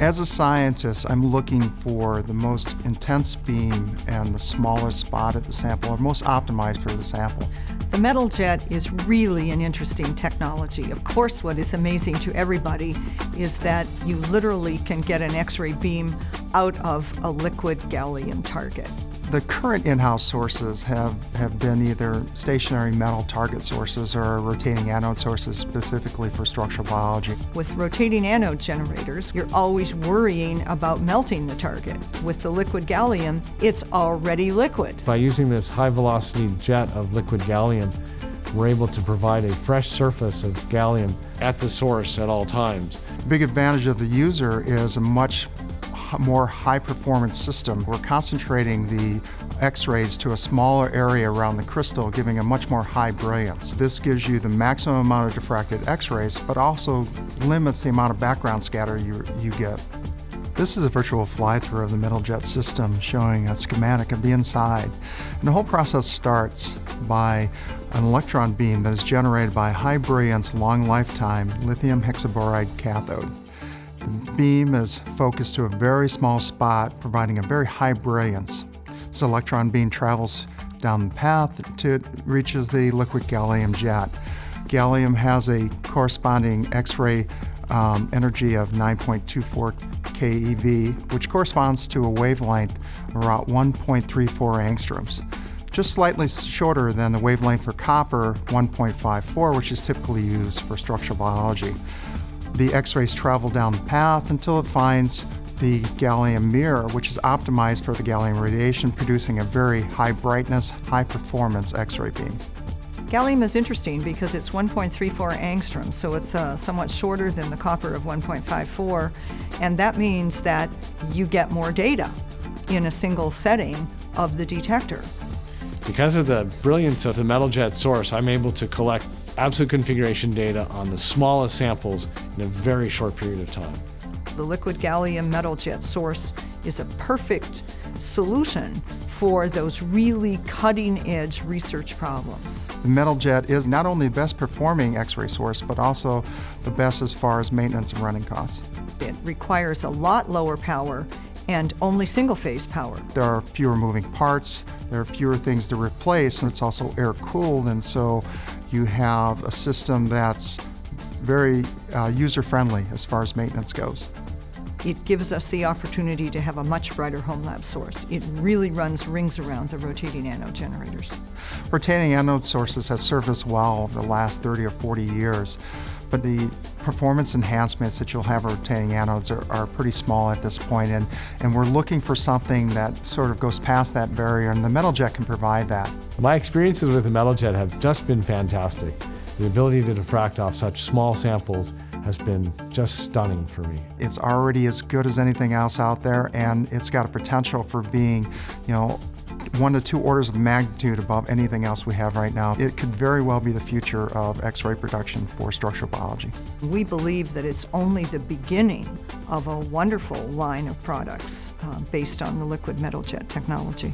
As a scientist, I'm looking for the most intense beam and the smallest spot at the sample, or most optimized for the sample. The METALJET is really an interesting technology. Of course, what is amazing to everybody is that you literally can get an X-ray beam out of a liquid gallium target. The current in-house sources have been either stationary metal target sources or rotating anode sources specifically for structural biology. With rotating anode generators, you're always worrying about melting the target. With the liquid gallium, it's already liquid. By using this high-velocity jet of liquid gallium, we're able to provide a fresh surface of gallium at the source at all times. The big advantage of the user is a much more high-performance system. We're concentrating the X-rays to a smaller area around the crystal, giving a much more high brilliance. This gives you the maximum amount of diffracted X-rays, but also limits the amount of background scatter you get. This is a virtual fly-through of the METALJET system showing a schematic of the inside. And the whole process starts by an electron beam that is generated by high brilliance, long lifetime lithium hexaboride cathode. The beam is focused to a very small spot, providing a very high brilliance. This electron beam travels down the path until it reaches the liquid gallium jet. Gallium has a corresponding X-ray energy of 9.24 keV, which corresponds to a wavelength of around 1.34 angstroms. Just slightly shorter than the wavelength for copper, 1.54, which is typically used for structural biology. The X-rays travel down the path until it finds the gallium mirror, which is optimized for the gallium radiation, producing a very high brightness, high performance X-ray beam. Gallium is interesting because it's 1.34 angstroms, so it's somewhat shorter than the copper of 1.54, and that means that you get more data in a single setting of the detector. Because of the brilliance of the METALJET source, I'm able to collect absolute configuration data on the smallest samples in a very short period of time. The liquid gallium METALJET source is a perfect solution for those really cutting-edge research problems. The METALJET is not only the best performing X-ray source, but also the best as far as maintenance and running costs. It requires a lot lower power and only single-phase power. There are fewer moving parts, there are fewer things to replace, and it's also air-cooled, and so you have a system that's very user-friendly as far as maintenance goes. It gives us the opportunity to have a much brighter home lab source. It really runs rings around the rotating anode generators. Rotating anode sources have served us well over the last 30 or 40 years, but the performance enhancements that you'll have with rotating anodes are pretty small at this point, and we're looking for something that sort of goes past that barrier, and the METALJET can provide that. My experiences with the METALJET have just been fantastic. The ability to diffract off such small samples has been just stunning for me. It's already as good as anything else out there, and it's got a potential for being, 1 to 2 orders of magnitude above anything else we have right now. It could very well be the future of X-ray production for structural biology. We believe that it's only the beginning of a wonderful line of products based on the liquid METALJET technology.